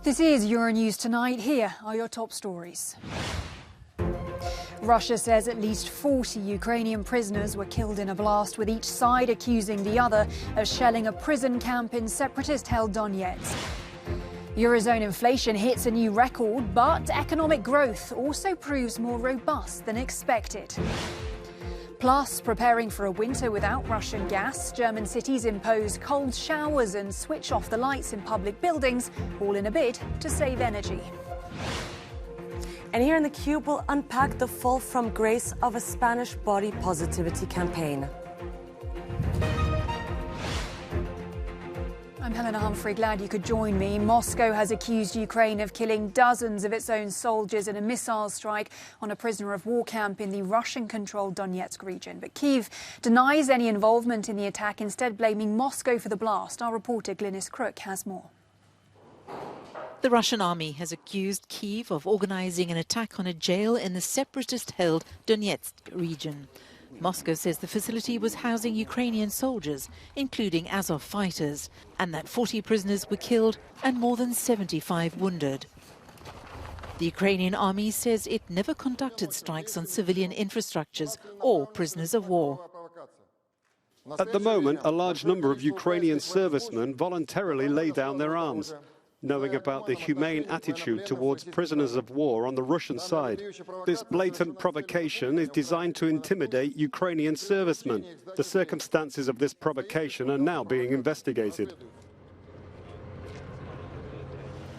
This is Euronews Tonight. Here are your top stories. Russia says at least 40 Ukrainian prisoners were killed in a blast, with each side accusing the other of shelling a prison camp in separatist-held Donetsk. Eurozone inflation hits a new record, but economic growth also proves more robust than expected. Plus, preparing for a winter without Russian gas, German cities impose cold showers and switch off the lights in public buildings, all in a bid to save energy. And here in the Cube, we'll unpack the fall from grace of a Spanish body positivity campaign. I'm Helena Humphrey, glad you could join me. Moscow has accused Ukraine of killing dozens of its own soldiers in a missile strike on a prisoner of war camp in the Russian-controlled Donetsk region. But Kyiv denies any involvement in the attack, instead blaming Moscow for the blast. Our reporter Glynis Crook has more. The Russian army has accused Kyiv of organising an attack on a jail in the separatist-held Donetsk region. Moscow says the facility was housing Ukrainian soldiers, including Azov fighters, and that 40 prisoners were killed and more than 75 wounded. The Ukrainian army says it never conducted strikes on civilian infrastructures or prisoners of war. At the moment, a large number of Ukrainian servicemen voluntarily lay down their arms, knowing about the humane attitude towards prisoners of war on the Russian side. This blatant provocation is designed to intimidate Ukrainian servicemen. The circumstances of this provocation are now being investigated.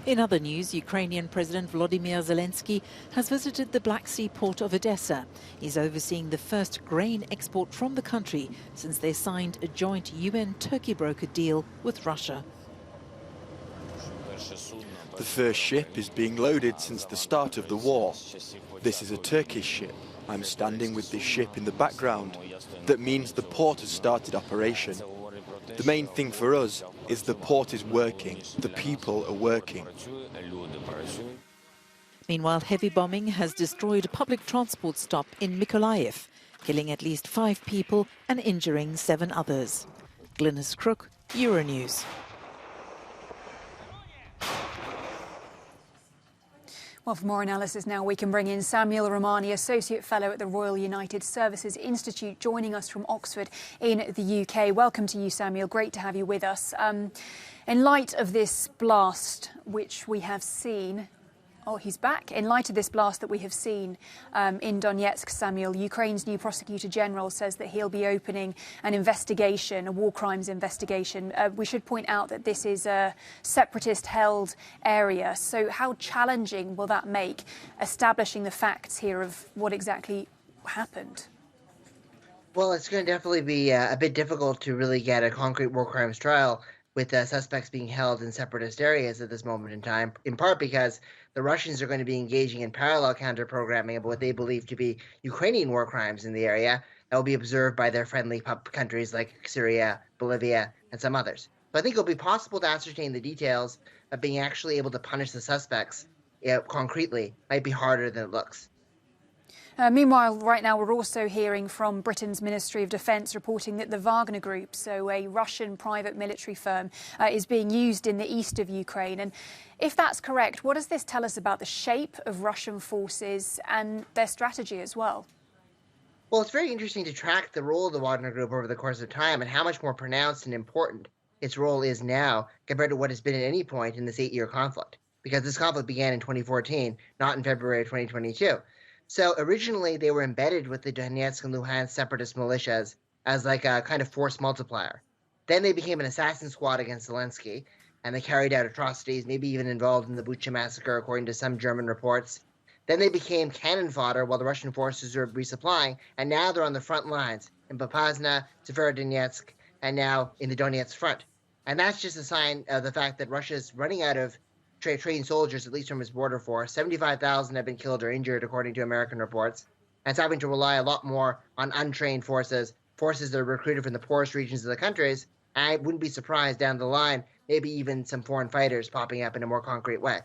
In other news, Ukrainian President Vladimir Zelinsky has visited the Black Sea port of Odessa. He's overseeing the first grain export from the country since they signed a joint UN-Turkey brokered deal with Russia. The first ship is being loaded since the start of the war. This is a Turkish ship. I'm standing with this ship in the background. That means the port has started operation. The main thing for us is the port is working, the people are working. Meanwhile, heavy bombing has destroyed a public transport stop in Mykolaiv, killing at least 5 people and injuring 7 others. Glynis Crook, Euronews. Well, for more analysis now, we can bring in Samuel Romani, Associate Fellow at the Royal United Services Institute, joining us from Oxford in the UK. Welcome to you, Samuel. Great to have you with us. In light of this blast, which we have seen... Oh, he's back. In light of this blast that we have seen in Donetsk, Samuel, Ukraine's new Prosecutor General says that he'll be opening an investigation, a war crimes investigation. We should point out that this is a separatist-held area. So how challenging will that make establishing the facts here of what exactly happened? Well, it's going to definitely be a bit difficult to really get a concrete war crimes trial with suspects being held in separatist areas at this moment in time, in part because the Russians are going to be engaging in parallel counter-programming of what they believe to be Ukrainian war crimes in the area that will be observed by their friendly countries like Syria, Bolivia, and some others. So I think it'll be possible to ascertain the details, but being actually able to punish the suspects concretely might be harder than it looks. Meanwhile, right now, we're also hearing from Britain's Ministry of Defence reporting that the Wagner Group, so a Russian private military firm, is being used in the east of Ukraine. And if that's correct, what does this tell us about the shape of Russian forces and their strategy as well? Well, it's very interesting to track the role of the Wagner Group over the course of time and how much more pronounced and important its role is now compared to what has been at any point in this 8-year conflict. Because this conflict began in 2014, not in February of 2022. So originally, they were embedded with the Donetsk and Luhansk separatist militias as like a kind of force multiplier. Then they became an assassin squad against Zelinsky, and they carried out atrocities, maybe even involved in the Bucha massacre, according to some German reports. Then they became cannon fodder while the Russian forces were resupplying, and now they're on the front lines in Popasna, Severodonetsk, and now in the Donetsk front. And that's just a sign of the fact that Russia's running out of trained soldiers, at least from its border force. 75,000 have been killed or injured, according to American reports. And it's having to rely a lot more on untrained forces that are recruited from the poorest regions of the countries. And I wouldn't be surprised down the line, maybe even some foreign fighters popping up in a more concrete way.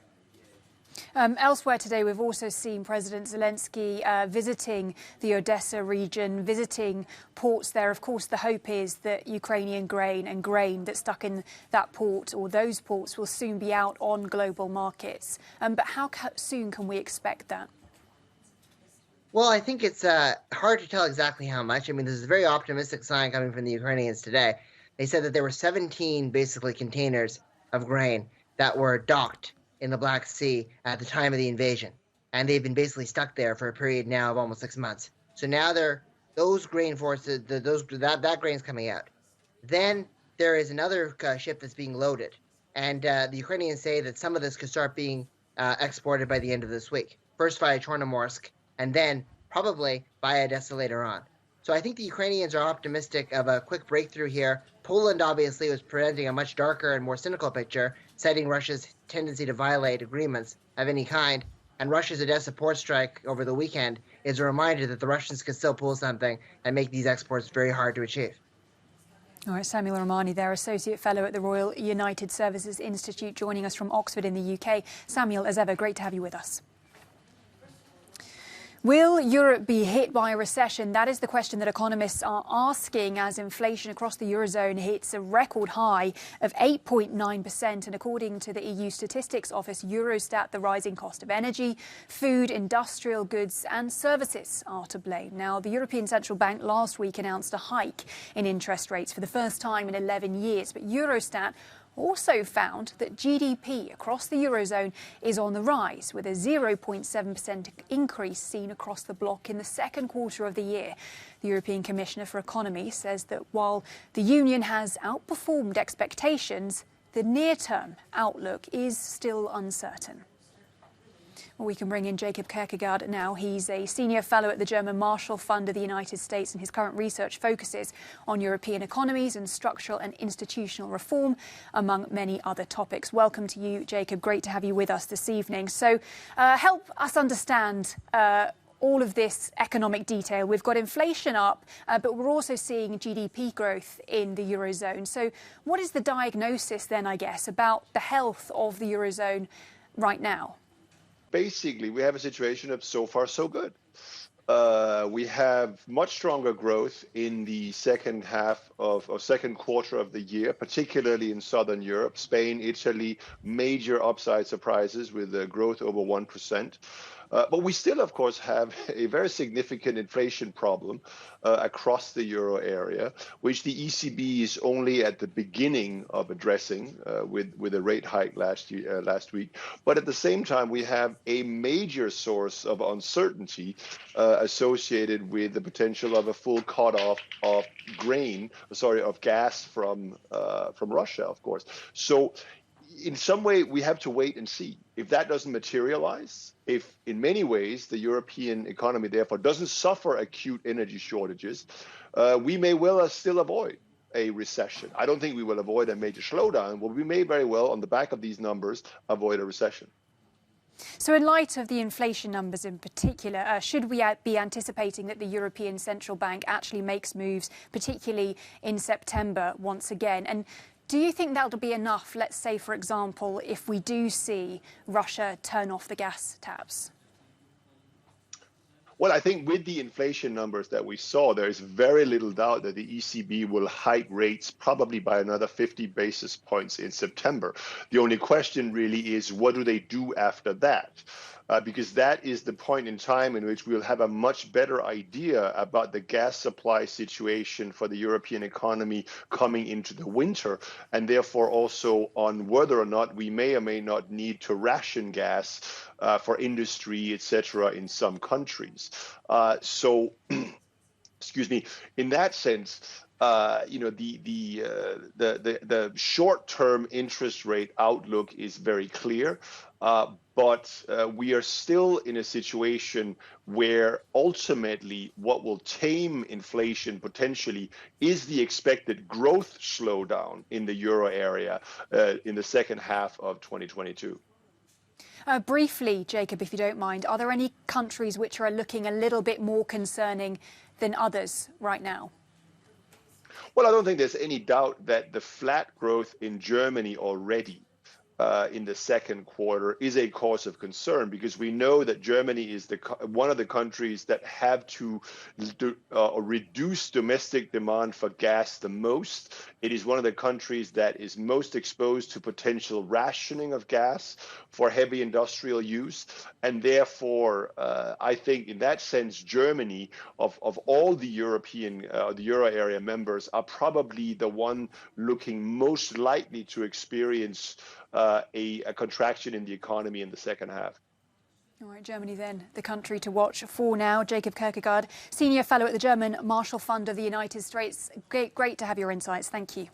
Elsewhere today, we've also seen President Zelinsky visiting the Odessa region, visiting ports there. Of course, the hope is that Ukrainian grain and grain that's stuck in that port or those ports will soon be out on global markets. But how soon can we expect that? Well, I think it's hard to tell exactly how much. I mean, this is a very optimistic sign coming from the Ukrainians today. They said that there were 17 basically containers of grain that were docked in the Black Sea at the time of the invasion, and they've been basically stuck there for a period now of almost 6 months. So now those grain forces, that grain's coming out. Then there is another ship that's being loaded, and the Ukrainians say that some of this could start being exported by the end of this week. First via Chornomorsk, and then probably via Odessa later on. So I think the Ukrainians are optimistic of a quick breakthrough here. Poland obviously was presenting a much darker and more cynical picture, citing Russia's tendency to violate agreements of any kind. And Russia's Odessa port strike over the weekend is a reminder that the Russians could still pull something and make these exports very hard to achieve. All right, Samuel Romani there, Associate Fellow at the Royal United Services Institute, joining us from Oxford in the UK. Samuel, as ever, great to have you with us. Will Europe be hit by a recession? That is the question that economists are asking as inflation across the Eurozone hits a record high of 8.9%. And according to the EU Statistics Office, Eurostat, the rising cost of energy, food, industrial goods and services are to blame. Now, the European Central Bank last week announced a hike in interest rates for the first time in 11 years. But Eurostat also found that GDP across the Eurozone is on the rise, with a 0.7% increase seen across the bloc in the second quarter of the year. The European Commissioner for Economy says that while the Union has outperformed expectations, the near-term outlook is still uncertain. Well, we can bring in Jacob Kierkegaard now. He's a senior fellow at the German Marshall Fund of the United States, and his current research focuses on European economies and structural and institutional reform, among many other topics. Welcome to you, Jacob. Great to have you with us this evening. So help us understand all of this economic detail. We've got inflation up, but we're also seeing GDP growth in the Eurozone. So what is the diagnosis then, I guess, about the health of the Eurozone right now? Basically, we have a situation of so far so good. We have much stronger growth in the second quarter of the year, particularly in Southern Europe, Spain, Italy, major upside surprises with growth over 1%. But we still, of course, have a very significant inflation problem across the euro area, which the ECB is only at the beginning of addressing with a rate hike last week. But at the same time, we have a major source of uncertainty associated with the potential of a full cutoff of gas from Russia, of course. So in some way, we have to wait and see. If that doesn't materialize, if in many ways the European economy therefore doesn't suffer acute energy shortages, we may well still avoid a recession. I don't think we will avoid a major slowdown, but we may very well, on the back of these numbers, avoid a recession. So in light of the inflation numbers in particular, should we be anticipating that the European Central Bank actually makes moves, particularly in September once again? And do you think that'll be enough, let's say, for example, if we do see Russia turn off the gas taps? Well, I think with the inflation numbers that we saw, there is very little doubt that the ECB will hike rates probably by another 50 basis points in September. The only question really is, what do they do after that? Because that is the point in time in which we'll have a much better idea about the gas supply situation for the European economy coming into the winter, and therefore also on whether or not we may or may not need to ration gas for industry, etc., in some countries. So, excuse me, in that sense, the short-term interest rate outlook is very clear. But we are still in a situation where ultimately what will tame inflation potentially is the expected growth slowdown in the euro area in the second half of 2022. Briefly, Jacob, if you don't mind, are there any countries which are looking a little bit more concerning than others right now? Well, I don't think there's any doubt that the flat growth in Germany already in the second quarter is a cause of concern, because we know that Germany is one of the countries that have to reduce domestic demand for gas the most. It is one of the countries that is most exposed to potential rationing of gas for heavy industrial use. And therefore, I think in that sense, Germany, of all the European, the Euro area members, are probably the one looking most likely to experience a contraction in the economy in the second half. All right, Germany then, the country to watch for now. Jacob Kierkegaard, Senior Fellow at the German Marshall Fund of the United States. Great to have your insights. Thank you.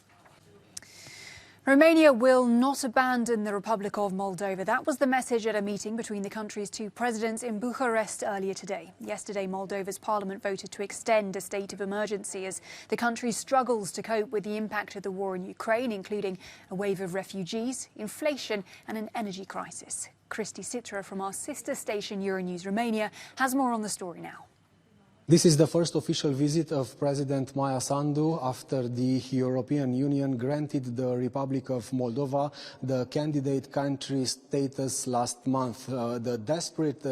Romania will not abandon the Republic of Moldova. That was the message at a meeting between the country's two presidents in Bucharest earlier today. Yesterday, Moldova's parliament voted to extend a state of emergency as the country struggles to cope with the impact of the war in Ukraine, including a wave of refugees, inflation and an energy crisis. Christy Citra from our sister station Euronews Romania has more on the story now. This is the first official visit of President Maia Sandu after the European Union granted the Republic of Moldova the candidate country status last month. The desperate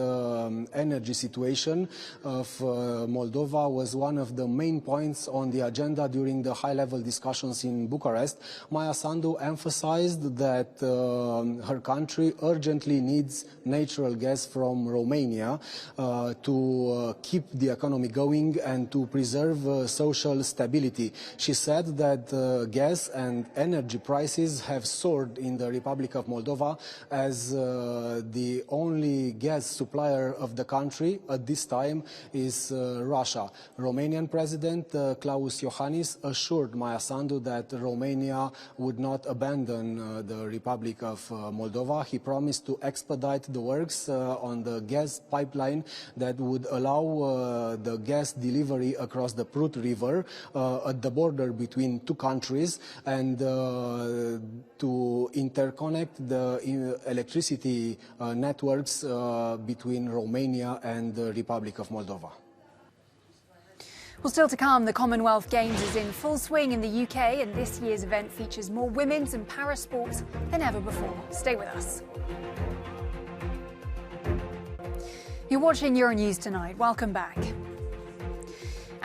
energy situation of Moldova was one of the main points on the agenda during the high-level discussions in Bucharest. Maia Sandu emphasized that her country urgently needs natural gas from Romania to keep the economy going and to preserve social stability. She said that gas and energy prices have soared in the Republic of Moldova as the only gas supplier of the country at this time is Russia. Romanian President Klaus Iohannis assured Maia Sandu that Romania would not abandon the Republic of Moldova. He promised to expedite the works on the gas pipeline that would allow the gas delivery across the Prut River at the border between two countries and to interconnect the electricity networks between Romania and the Republic of Moldova. Well, still to come, the Commonwealth Games is in full swing in the UK, and this year's event features more women's and para sports than ever before. Stay with us. You're watching Euronews Tonight. Welcome back.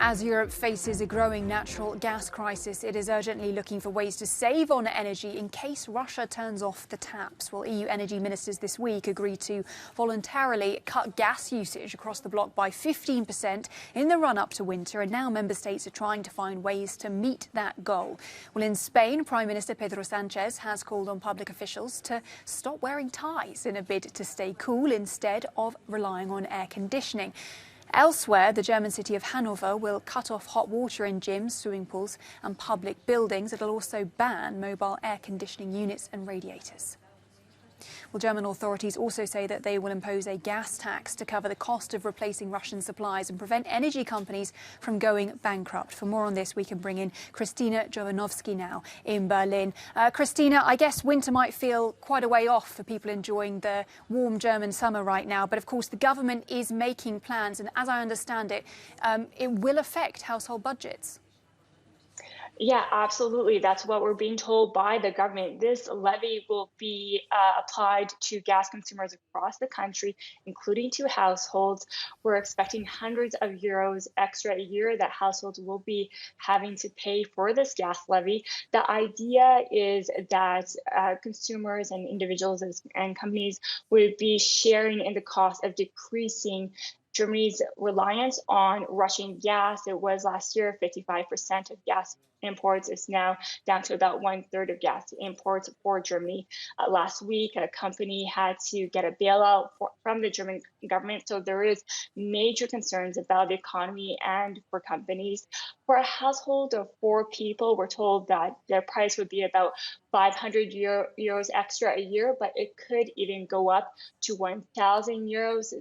As Europe faces a growing natural gas crisis, it is urgently looking for ways to save on energy in case Russia turns off the taps. Well, EU energy ministers this week agreed to voluntarily cut gas usage across the bloc by 15% in the run-up to winter, and now member states are trying to find ways to meet that goal. Well, in Spain, Prime Minister Pedro Sánchez has called on public officials to stop wearing ties in a bid to stay cool instead of relying on air conditioning. Elsewhere, the German city of Hanover will cut off hot water in gyms, swimming pools and public buildings. It'll also ban mobile air conditioning units and radiators. Well, German authorities also say that they will impose a gas tax to cover the cost of replacing Russian supplies and prevent energy companies from going bankrupt. For more on this, we can bring in Christina Jovanovski now in Berlin. Christina, I guess winter might feel quite a way off for people enjoying the warm German summer right now, but of course the government is making plans, and as I understand it, it will affect household budgets. Yeah, absolutely. That's what we're being told by the government. This levy will be applied to gas consumers across the country, including to households. We're expecting hundreds of euros extra a year that households will be having to pay for this gas levy. The idea is that consumers and individuals and companies would be sharing in the cost of decreasing Germany's reliance on Russian gas. It was last year 55% of gas imports. Is now down to about 1/3 of gas imports for Germany. Last week, a company had to get a bailout from the German government. So there is major concerns about the economy and for companies. For a household of 4 people, we're told that their price would be about 500 euros extra a year, but it could even go up to 1,000 euros.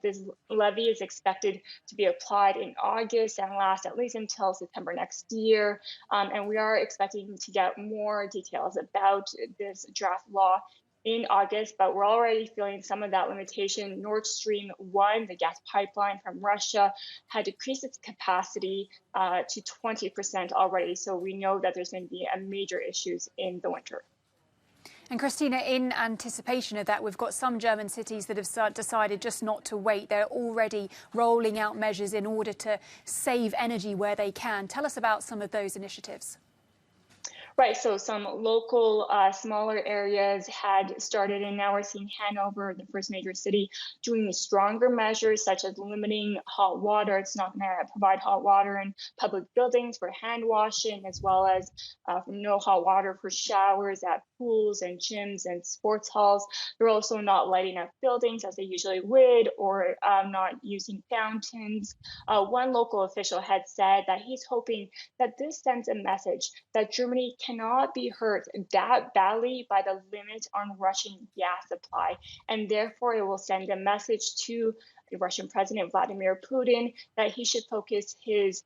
This levy is expected to be applied in August and last at least until September next year. And we are expecting to get more details about this draft law in August, but we're already feeling some of that limitation. Nord Stream 1, the gas pipeline from Russia, had decreased its capacity to 20% already. So we know that there's going to be major issues in the winter. And Christina, in anticipation of that, we've got some German cities that have decided just not to wait. They're already rolling out measures in order to save energy where they can. Tell us about some of those initiatives. Right, so some local smaller areas had started, and now we're seeing Hanover, the first major city, doing stronger measures such as limiting hot water. It's not going to provide hot water in public buildings for hand washing, as well as no hot water for showers at pools and gyms and sports halls. They're also not lighting up buildings as they usually would, or not using fountains. One local official had said that he's hoping that this sends a message that Germany cannot be hurt that badly by the limit on Russian gas supply, and therefore it will send a message to the Russian President Vladimir Putin that he should focus his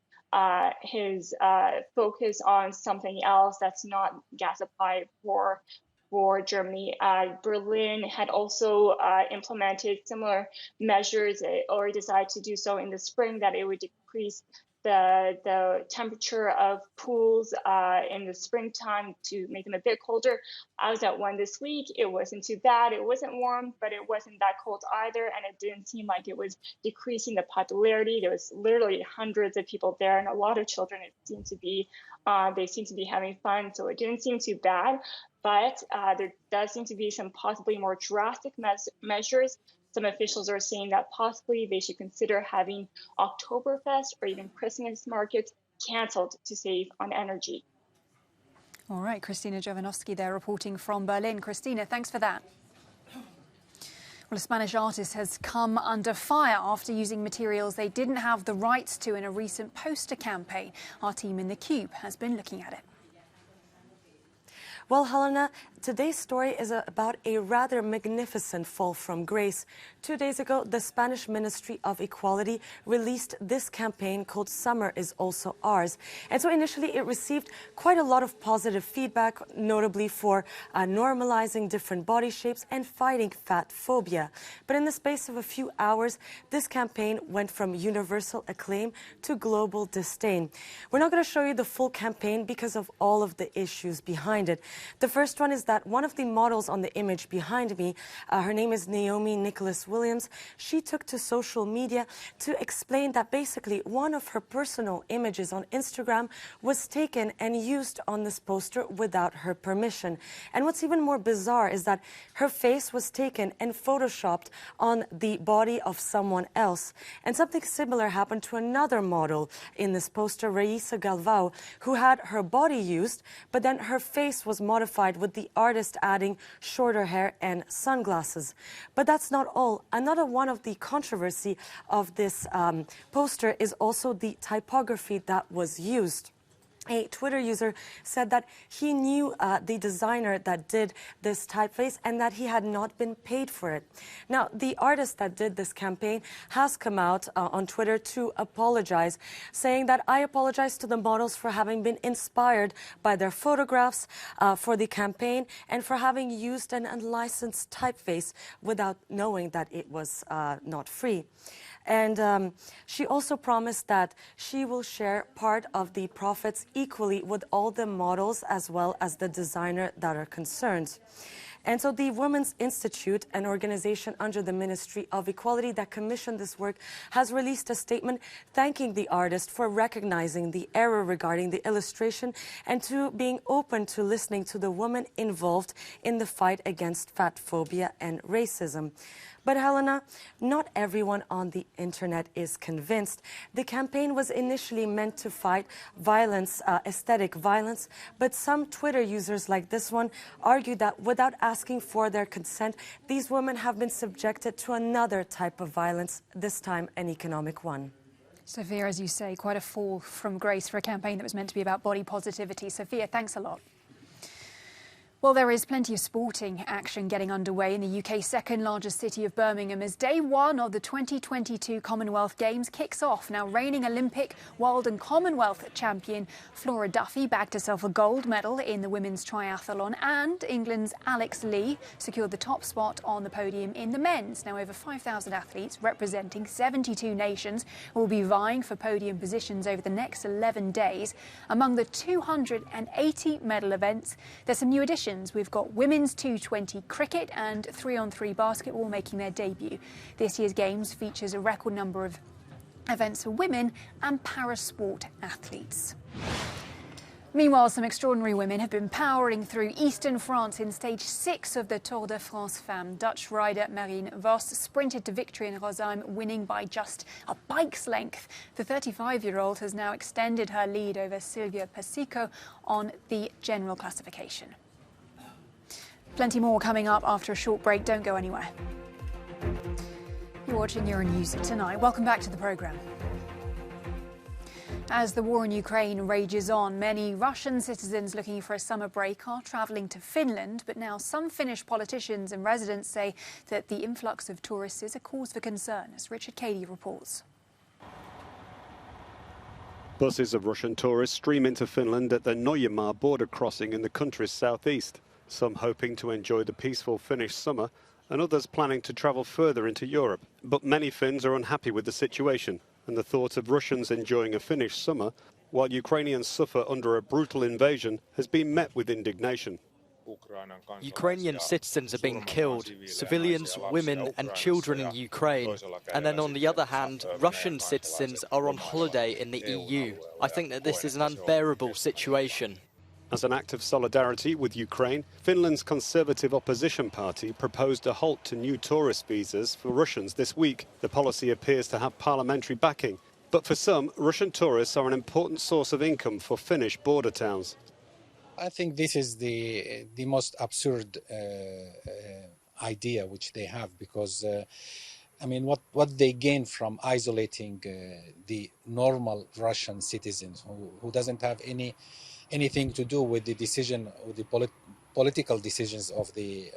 focus on something else that's not gas supply for Germany. Berlin had also implemented similar measures, or decided to do so in the spring, that it would decrease the temperature of pools in the springtime to make them a bit colder. I was at one this week. It wasn't too bad. It wasn't warm, but it wasn't that cold either. And it didn't seem like it was decreasing the popularity. There was literally hundreds of people there and a lot of children. It seemed to be, they seemed to be having fun. So it didn't seem too bad, but there does seem to be some possibly more drastic measures. Some officials are saying that possibly they should consider having Oktoberfest or even Christmas markets canceled to save on energy. All right, Christina Jovanovski there reporting from Berlin. Christina, thanks for that. Well, a Spanish artist has come under fire after using materials they didn't have the rights to in a recent poster campaign. Our team in The Cube has been looking at it. Well, Helena, today's story is about a rather magnificent fall from grace. 2 days ago, the Spanish Ministry of Equality released this campaign called Summer is Also Ours. And so initially it received quite a lot of positive feedback, notably for normalizing different body shapes and fighting fat phobia. But in the space of a few hours, this campaign went from universal acclaim to global disdain. We're not going to show you the full campaign because of all of the issues behind it. The first one is that one of the models on the image behind me, her name is Naomi Nicholas Williams. She took to social media to explain that basically one of her personal images on Instagram was taken and used on this poster without her permission. And what's even more bizarre is that her face was taken and photoshopped on the body of someone else. And something similar happened to another model in this poster, Raisa Galvao, who had her body used, but then her face was modified with the artist adding shorter hair and sunglasses. But that's not all. Another one of the controversy of this poster is also the typography that was used. A Twitter user said that he knew the designer that did this typeface and that he had not been paid for it. Now, the artist that did this campaign has come out on Twitter to apologize, saying that I apologize to the models for having been inspired by their photographs for the campaign and for having used an unlicensed typeface without knowing that it was not free. And she also promised that she will share part of the profits equally with all the models as well as the designer that are concerned. And so the Women's Institute, an organization under the Ministry of Equality that commissioned this work, has released a statement thanking the artist for recognizing the error regarding the illustration and to being open to listening to the women involved in the fight against fat phobia and racism. But Helena, not everyone on the internet is convinced. The campaign was initially meant to fight violence, aesthetic violence, but some Twitter users like this one argue that without asking for their consent, these women have been subjected to another type of violence, this time an economic one. Sophia, as you say, quite a fall from grace for a campaign that was meant to be about body positivity. Sophia, thanks a lot. Well, there is plenty of sporting action getting underway in the UK's second largest city of Birmingham as day one of the 2022 Commonwealth Games kicks off. Now, reigning Olympic, World and Commonwealth champion Flora Duffy bagged herself a gold medal in the women's triathlon, and England's Alex Lee secured the top spot on the podium in the men's. Now, over 5,000 athletes representing 72 nations will be vying for podium positions over the next 11 days. Among the 280 medal events, there's some new additions competitions. We've got women's 220 cricket and 3-on-3 basketball making their debut. This year's Games features a record number of events for women and para-sport athletes. Meanwhile, some extraordinary women have been powering through eastern France in stage 6 of the Tour de France Femmes. Dutch rider Marine Vos sprinted to victory in Rozheim, winning by just a bike's length. The 35-year-old has now extended her lead over Silvia Persico on the general classification. Plenty more coming up after a short break. Don't go anywhere. You're watching Euronews Tonight. Welcome back to the programme. As the war in Ukraine rages on, many Russian citizens looking for a summer break are travelling to Finland. But now some Finnish politicians and residents say that the influx of tourists is a cause for concern, as Richard Cady reports. Buses of Russian tourists stream into Finland at the Norjamar border crossing in the country's southeast. Some hoping to enjoy the peaceful Finnish summer and others planning to travel further into Europe. But many Finns are unhappy with the situation and the thought of Russians enjoying a Finnish summer while Ukrainians suffer under a brutal invasion has been met with indignation. Ukrainian citizens are being killed, civilians, women and children in Ukraine. And then on the other hand, Russian citizens are on holiday in the EU. I think that this is an unbearable situation. As an act of solidarity with Ukraine, Finland's Conservative opposition party proposed a halt to new tourist visas for Russians this week. The policy appears to have parliamentary backing. But for some, Russian tourists are an important source of income for Finnish border towns. I think this is the most absurd idea which they have, because I mean, what they gain from isolating the normal Russian citizens who doesn't have anything to do with the decision or the political decisions of the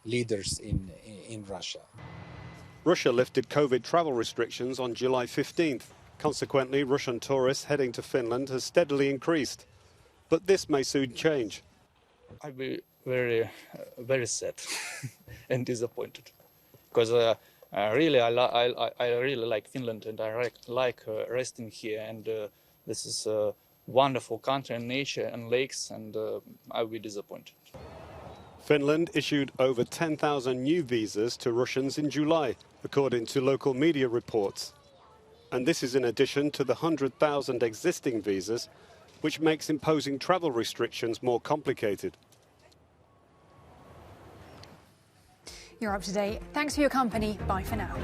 leaders in Russia. Russia lifted COVID travel restrictions on July 15th. Consequently, Russian tourists heading to Finland has steadily increased. But this may soon change. I'd be very sad and disappointed, because really I really like Finland, and I like resting here, and this is a wonderful country and nature and lakes, and I'll be disappointed. Finland issued over 10,000 new visas to Russians in July, according to local media reports. And this is in addition to the 100,000 existing visas, which makes imposing travel restrictions more complicated. You're up to date. Thanks for your company. Bye for now.